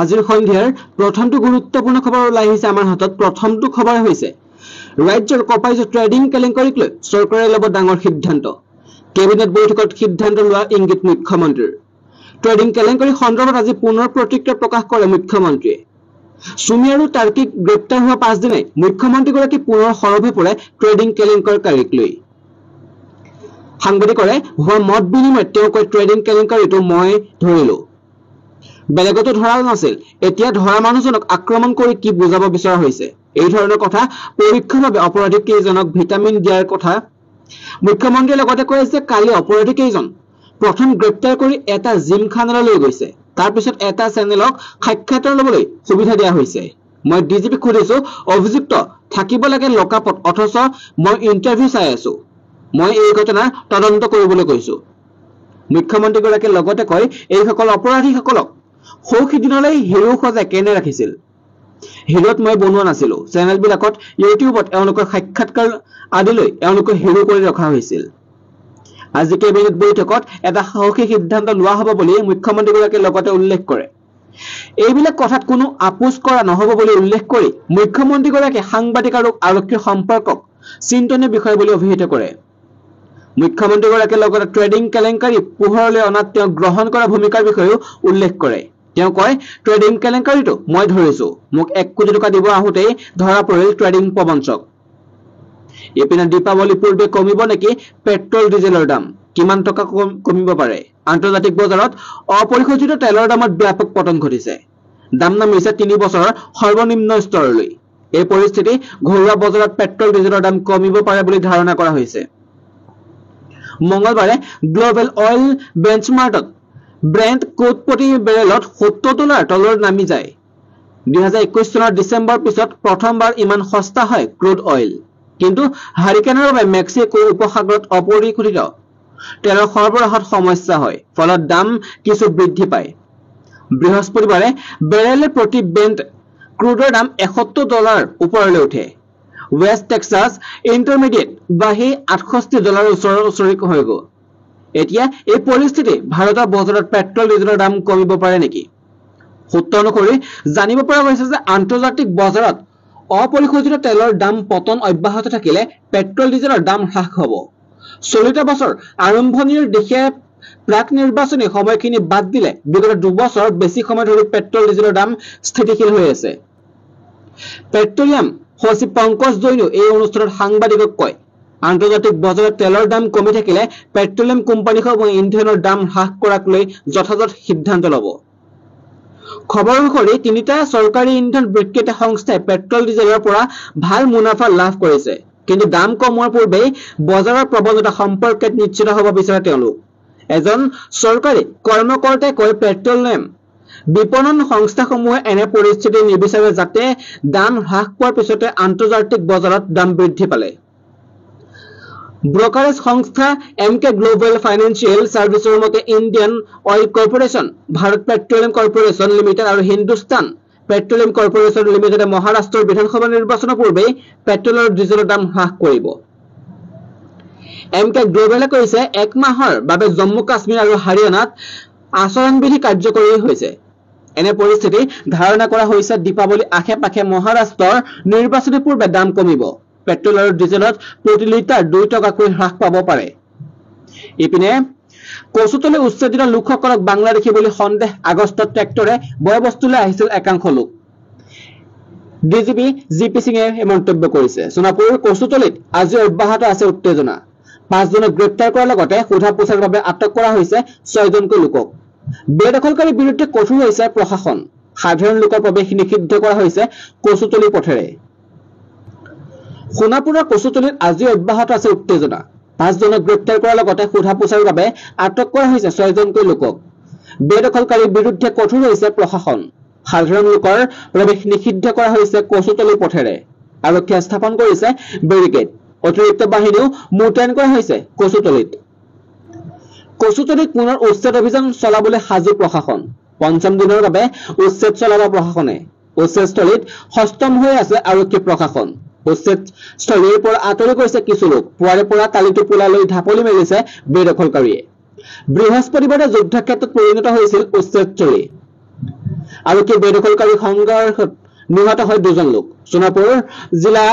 আজিৰ সন্ধিয়াৰ প্ৰথমটো গুৰুত্বপূৰ্ণ খবৰ ওলাই আহিছে আমাৰ হাতত। প্ৰথমটো খবৰ হৈছে ৰাজ্যৰ কপাইজ ট্ৰেডিং কেলেংকাৰীক লৈ চৰকাৰে ল'ব ডাঙৰ সিদ্ধান্ত। কেবিনেট বৈঠকত সিদ্ধান্ত লোৱা ইংগিত মুখ্যমন্ত্ৰীৰ। ট্ৰেডিং কেলেংকাৰী সন্দৰ্ভত আজি পুনৰ প্ৰতিক্ৰিয়া প্ৰকাশ কৰে মুখ্যমন্ত্ৰীয়ে। চুমি আৰু তাৰ্কিক গ্ৰেপ্তাৰ হোৱা পাছদিনাই মুখ্যমন্ত্ৰীগৰাকী পুনৰ সৰব হৈ পৰে ট্ৰেডিং কেলেংকাৰীক লৈ। সাংবাদিকৰে হোৱা মত বিনিময়ত তেওঁ কয়, ট্ৰেডিং কেলেংকাৰীটো মই ধৰিলো, বেলেগতো ধৰা নাছিল। এতিয়া ধৰা মানুহজনক আক্ৰমণ কৰি কি বুজাব বিচৰা হৈছে? এই ধৰণৰ কথা পৰোক্ষভাৱে অপৰাধী কেইজনক ভিটামিন দিয়াৰ কথা মুখ্যমন্ত্ৰীয়ে লগতে কয় যে কালি অপৰাধী কেইজন প্ৰথম গ্ৰেপ্তাৰ কৰি এটা জিমখানালৈ গৈছে, তাৰ পিছত এটা চেনেলক সাক্ষাৎকাৰ ল'বলৈ সুবিধা দিয়া হৈছে। মই ডিজিপিক সুধিছো, অভিযুক্ত থাকিব লাগে লকআপত, অথচ মই ইণ্টাৰভিউ চাই আছো। মই এই ঘটনাৰ তদন্ত কৰিবলৈ কৈছো। মুখ্যমন্ত্ৰীগৰাকীয়ে লগতে কয়, এইসকল অপৰাধীসকলক সৌখি দিনলৈ হিৰো সজাই কেনে ৰাখিছিল। হিৰোত মই বনোৱা নাছিলো। চেনেলবিলাকত ইউটিউবত এওঁলোকৰ সাক্ষাৎকাৰ আদিলৈ এওঁলোকক হিৰো কৰি ৰখা হৈছিল। আজি কেবিনেট বৈঠকত এটা সাহসী সিদ্ধান্ত লোৱা হ'ব বুলি মুখ্যমন্ত্ৰীগৰাকীয়ে লগতে উল্লেখ কৰে। এইবিলাক কথাত কোনো আপোচ কৰা নহ'ব বুলি উল্লেখ কৰি মুখ্যমন্ত্ৰীগৰাকীয়ে সাংবাদিক আৰু আৰক্ষীৰ সম্পৰ্কক চিন্তনীয় বিষয় বুলি অভিহিত কৰে। মুখ্যমন্ত্ৰীগৰাকীয়ে লগতে ট্ৰেডিং কেলেংকাৰী পোহৰলৈ অনাত তেওঁ গ্ৰহণ কৰা ভূমিকাৰ বিষয়েও উল্লেখ কৰে। তেওঁ কয়, ট্ৰেডিং কেলেংকাৰীটো মই ধৰিছো, মোক 1 কোটি টকা দিব আহোঁতেই ধৰা পৰিল ট্ৰেডিং প্ৰবঞ্চক। ইপিনে দীপাৱলীৰ পূৰ্বে কমিব নেকি পেট্ৰল ডিজেলৰ দাম? কিমান টকা কমিব পাৰে? আন্তৰ্জাতিক বজাৰত অপৰিশোধিত তেলৰ দামত ব্যাপক পতন ঘটিছে। দাম নামিছে 3 বছৰৰ সৰ্বনিম্ন স্তৰলৈ। এই পৰিস্থিতি ঘৰুৱা বজাৰত পেট্ৰল ডিজেলৰ দাম কমিব পাৰে বুলি ধাৰণা কৰা হৈছে। মঙলবাৰে গ্ল'বেল অইল বেঞ্চমাৰ্কত ব্ৰেণ্ট ক্ৰুড প্ৰতি বেৰেলত $70 তললৈ নামি যায়। 2021 চনৰ ডিচেম্বৰ পিছত প্ৰথমবাৰ ইমান সস্তা হয় ক্ৰুড অইল। কিন্তু হাৰিকেনৰ বাবে মেক্সিকো উপসাগৰত অপৰিশোধিত তেলৰ সৰবৰাহত সমস্যা হয়, ফলত দাম কিছু বৃদ্ধি পায়। বৃহস্পতিবাৰে বেৰেলে প্ৰতি ব্ৰেণ্ট ক্ৰুডৰ দাম $71 ওপৰলৈ উঠে। ৱেষ্ট টেক্সাছ ইণ্টাৰমিডিয়েট বাঢ়ি $68 ওচৰা-ওচৰি হৈ গ'ল। এতিয়া এই পৰিস্থিতি ভাৰতৰ বজাৰত পেট্ৰল ডিজেলৰ দাম কমিব পাৰে নেকি? সূত্ৰ অনুসৰি জানিব পৰা গৈছে যে আন্তৰ্জাতিক বজাৰত অপৰিশোধিত তেলৰ দাম পতন অব্যাহত থাকিলে পেট্ৰল ডিজেলৰ দাম হ্ৰাস হ'ব। চলিত বছৰ আৰম্ভণিৰ দিশে প্ৰাক নিৰ্বাচনী সময়খিনি বাদ দিলে বিগত 2 বছৰ বেছি সময় ধৰি পেট্ৰল ডিজেলৰ দাম স্থিতিশীল হৈ আছে। পেট্ৰলিয়াম সচিব পংকজ জৈনেও এই অনুষ্ঠানত সাংবাদিকক কয়, আন্তৰ্জাতিক বজাৰত তেলৰ দাম কমি থাকিলে পেট্ৰলিয়াম কোম্পানীসমূহে ইন্ধনৰ দাম হ্ৰাস কৰাক লৈ যথাযথ সিদ্ধান্ত ল'ব। খবৰ অনুসৰি 3টা চৰকাৰী ইন্ধন বিক্ৰেতা সংস্থাই পেট্ৰল ডিজেলৰ পৰা ভাল মুনাফা লাভ কৰিছে, কিন্তু দাম কমোৱাৰ পূৰ্বেই বজাৰৰ প্ৰৱণতা সম্পৰ্কে নিশ্চিত হ'ব বিচাৰে তেওঁলোক। এজন চৰকাৰী কৰ্মকৰ্তাই কয়, পেট্ৰলিয়াম বিপণন সংস্থাসমূহে এনে পৰিস্থিতি নিবিচাৰে যাতে দাম হ্ৰাস পোৱাৰ পিছতে আন্তৰ্জাতিক বজাৰত দাম বৃদ্ধি পালে। ব্ৰকাৰেজ সংস্থা এমকে গ্লোবেল ফাইনেন্সিয়েল ছাৰ্ভিচৰ মতে Indian oil corporation, Bharat petroleum corporation limited আৰু হিন্দুস্তান পেট্ৰলিয়াম কৰ্পোৰেচন লিমিটেডে মহাৰাষ্ট্ৰৰ বিধানসভা নিৰ্বাচনৰ পূৰ্বেই পেট্ৰল আৰু ডিজেলৰ দাম হ্ৰাস কৰিব। এমকে গ্লোবেলে কৈছে, 1 মাহৰ বাবে জম্মু কাশ্মীৰ আৰু হাৰিয়ানাত আচৰণবিধি কাৰ্যকৰী হৈছে। এনে পৰিস্থিতি ধাৰণা কৰা হৈছে দীপাৱলী আশে-পাশে মহাৰাষ্ট্ৰৰ নিৰ্বাচনৰ পূৰ্বে দাম কমিব। পেট্ৰল আৰু ডিজেলত প্ৰতি লিটাৰ 2 টকাকৈ হ্ৰাস পাব পাৰে। ইপিনে কচুতলী উচ্ছেদিত লোকসকলক বাংলাদেশী বুলি সন্দেহ। আগষ্টত ট্ৰেক্টৰে বয়বস্তুলৈ আহিছিল একাংশ লোক। ডিজিপি জিপি সিঙে এই মন্তব্য কৰিছে। সোণাপুৰ কচুতলীত আজি অব্যাহত আছে উত্তেজনা। 5 জনক গ্ৰেপ্তাৰ কৰাৰ লগতে সোধা-পোছাৰ বাবে আটক কৰা হৈছে 6 জনকৈ লোকক। বেদখলকাৰীৰ বিৰুদ্ধে কঠোৰ হৈছে প্ৰশাসন। সাধাৰণ লোকৰ প্ৰৱেশ নিষিদ্ধ কৰা হৈছে কচুতলী পথেৰে। সোণাপুৰৰ কচুতলীত আজি অব্যাহত আছে উত্তেজনা। 5 জনক গ্ৰেপ্তাৰ কৰাৰ লগতে সোধা-পোছাৰ বাবে আটক কৰা হৈছে 6 জনকৈ লোকক। বেদখলকাৰীৰ বিৰুদ্ধে কঠোৰ হৈছে প্ৰশাসন। সাধাৰণ লোকৰ প্ৰৱেশ নিষিদ্ধ কৰা হৈছে কচুতলী পথেৰে। আৰক্ষীয়ে স্থাপন কৰিছে বেৰিকেড। অতিৰিক্ত বাহিনীও মোতায়েন কৰা হৈছে কচুতলীত। কচুতলীত পুনৰ উচ্ছেদ অভিযান চলাবলৈ সাজু প্ৰশাসন। 5ম দিনৰ বাবে উচ্ছেদ চলাব প্ৰশাসনে। উচ্ছেদস্থলীত সষ্টম হৈ আছে আৰক্ষী প্ৰশাসন। উচ্ছেদস্থলীৰ পৰা আঁতৰি গৈছে কিছু লোক। পুৱাৰে পৰা তালিটোপোলালৈ ঢাপলি মেলিছে বেদখলকাৰীয়ে। বৃহস্পতিবাৰে যুদ্ধক্ষেত্ৰত পৰিণত হৈছিল উচ্ছেদস্থলী। আৰক্ষী বেদখলকাৰী সংঘৰ্ষত নিহত হয় 2জন লোক। সোণাপুৰ জিলা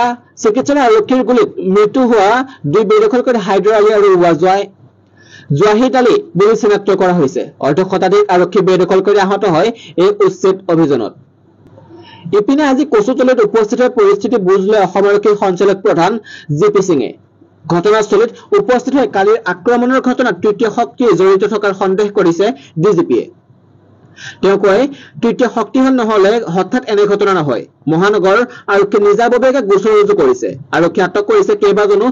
চিকিৎসালয় আৰক্ষীৰ গুলীত মৃত্যু হোৱা 2 বেদখলকাৰী হাইদৰ আলী আৰু জৱাহিদ আলী বুলি চিনাক্ত কৰা হৈছে। অৰ্ধ শতাধিক আৰক্ষী বেদখলকাৰী আহত হয় এই উচ্ছেদ অভিযানত। ইপিনে আজি কচুতলিত উপস্থিত হৈ পৰিস্থিতি বুজ লয় অসম আৰক্ষীৰ সঞ্চালক প্ৰধান জি.পি. সিঙে। ঘটনাস্থলীত উপস্থিত হৈ কালিৰ আক্ৰমণৰ ঘটনাত তৃতীয় শক্তিয়ে জড়িত থকাৰ সন্দেহ কৰিছে ডিজিপিয়ে। তেওঁ কয়, তৃতীয় শক্তিশাল নহলে হঠাৎ এনে ঘটনা নহয়। মহানগৰ আৰক্ষী নিজাববীয়াকৈ গোচৰ ৰুজু কৰিছে। আৰক্ষী আটক কৰিছে কেইবাজনো।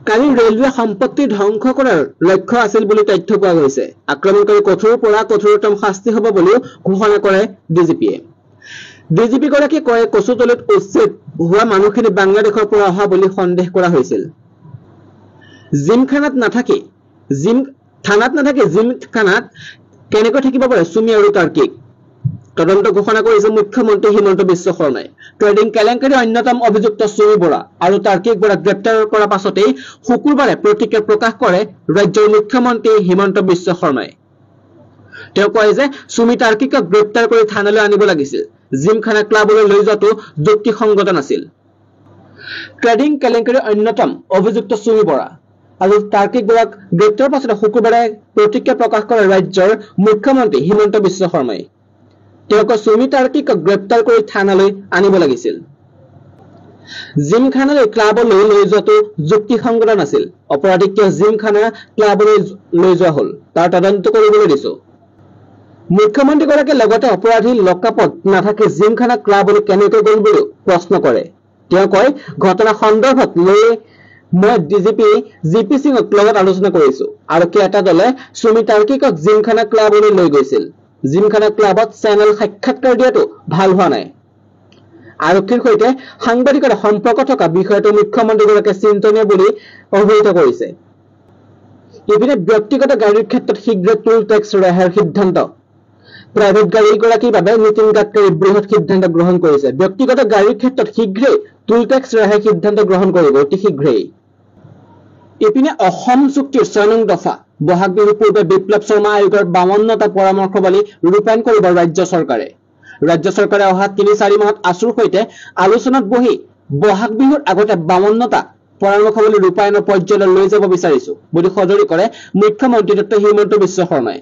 কালি ৰেলৱে সম্পত্তি ধ্বংস কৰাৰ লক্ষ্য আছিল বুলি তথ্য পোৱা গৈছে। আক্ৰমণকাৰী কঠোৰৰ পৰা কঠোৰতম শাস্তি হ'ব বুলিও ঘোষণা কৰে ডিজিপিয়ে। ডিজিপি গৰাকীয়ে কয়, কচুতলিত উচ্ছেদ হোৱা মানুহখিনি বাংলাদেশৰ পৰা অহা বুলি সন্দেহ কৰা হৈছিল। থানাত নাথাকি জিমখানাত কেনেকৈ থাকিব পাৰে চুমি আৰু তাৰ্কিক? তদন্ত ঘোষণা কৰিছে মুখ্যমন্ত্ৰী হিমন্ত বিশ্ব শৰ্মাই। ট্ৰেডিং কেলেংকাৰীৰ অন্যতম অভিযুক্ত চুমি বৰা আৰু তাৰ্কিক বৰাক গ্ৰেপ্তাৰ কৰাৰ পাছতেই শুকুৰবাৰে প্ৰতিক্ৰিয়া প্ৰকাশ কৰে ৰাজ্যৰ মুখ্যমন্ত্ৰী হিমন্ত বিশ্ব শৰ্মাই। তেওঁ কয় যে চুমি তাৰ্কিকক গ্ৰেপ্তাৰ কৰি থানালৈ আনিব লাগিছিল। জিমখানা ক্লাবলৈ লৈ যোৱাটো যুক্তিসংগত নাছিল। ট্ৰেডিং কেলেংকাৰীৰ অন্যতম অভিযুক্ত চুমি বৰা আৰু তাৰ্কিক বৰাক গ্ৰেপ্তাৰৰ পাছতে শুকুৰবাৰে প্ৰতিক্ৰিয়া প্ৰকাশ কৰে ৰাজ্যৰ মুখ্যমন্ত্ৰী হিমন্ত বিশ্ব শৰ্মাই। তেওঁ কয়, চুমি তাৰ্কিকক গ্ৰেপ্তাৰ কৰি থানালৈ আনিব লাগিছিল। জিমখানালৈ ক্লাবলৈ লৈ যোৱাটো যুক্তিসংগত নাছিল। অপৰাধীক কিয় জিমখানা ক্লাবলৈ লৈ যোৱা হ'ল তাৰ তদন্ত কৰিবলৈ দিছো। মুখ্যমন্ত্ৰীগৰাকীয়ে লগতে অপৰাধী লকআপত নাথাকি জিমখানা ক্লাবলৈ কেনেকৈ গ'ল বুলিও প্ৰশ্ন কৰে। তেওঁ কয়, ঘটনা সন্দৰ্ভত লৈ মই ডিজিপি জি.পি. সিঙক লগত আলোচনা কৰিছো। আৰক্ষীৰ এটা দলে চুমি তাৰ্কিকক জিমখানা ক্লাবলৈ লৈ গৈছিল। জিমখানা ক্লাবত চেনেল সাক্ষাৎকাৰ দিয়াটো ভাল হোৱা নাই। আৰক্ষীৰ সৈতে সাংবাদিকৰ সম্পৰ্ক থকা বিষয়টো মুখ্যমন্ত্ৰীগৰাকীয়ে চিন্তনীয় বুলি অভিহিত কৰিছে। ইপিনে ব্যক্তিগত গাড়ীৰ ক্ষেত্ৰত শীঘ্ৰ টুল টেক্স ৰেহাইৰ সিদ্ধান্ত। প্ৰাইভেট গাড়ীগৰাকীৰ বাবে নীতিন গাডকাৰী বৃহৎ সিদ্ধান্ত গ্ৰহণ কৰিছে। ব্যক্তিগত গাড়ীৰ ক্ষেত্ৰত শীঘ্ৰেই টুল টেক্স ৰেহাইৰ সিদ্ধান্ত গ্ৰহণ কৰিব অতি শীঘ্ৰেই। ইপিনে অসম চুক্তিৰ 6 নং দফা বহাগ বিহুৰ পূৰ্বে বিপ্লৱ শৰ্মা আয়োগৰ 52টা পৰামৰ্শাৱলী ৰূপায়ণ কৰিব ৰাজ্য চৰকাৰে। ৰাজ্য চৰকাৰে অহা 3-4 মাহত আছুৰ সৈতে আলোচনাত বহি বহাগ বিহুৰ আগতে 52টা পৰামৰ্শাৱলী ৰূপায়ণৰ পৰ্যায়লৈ লৈ যাব বিচাৰিছো বুলি সদৰি কৰে মুখ্যমন্ত্ৰী ডক্টৰ হিমন্ত বিশ্ব শৰ্মাই।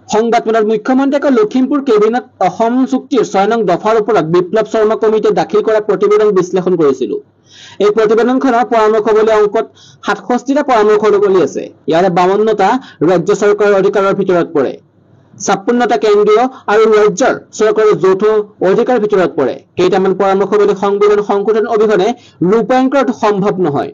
সংবাদমেলত মুখ্যমন্ত্ৰীয়ে কয়, লখিমপুৰ কেবিনেট অসম চুক্তিৰ 6 নং দফাৰ ওপৰত বিপ্লৱ শৰ্মা কমিটিয়ে দাখিল কৰা প্ৰতিবেদন বিশ্লেষণ কৰিছিলো। এই প্ৰতিবেদনখনৰ পৰামৰ্শাৱলী অংকত 67টা পৰামৰ্শাৱলী আছে। ইয়াৰে 52টা ৰাজ্য চৰকাৰৰ অধিকাৰৰ ভিতৰত পৰে। 56টা কেন্দ্ৰীয় আৰু ৰাজ্যৰ চৰকাৰৰ যৌথ অধিকাৰৰ ভিতৰত পৰে। কেইটামান পৰামৰ্শাৱলী সংবিধান সংশোধন অবিহনে ৰূপায়ণ কৰাটো সম্ভৱ নহয়।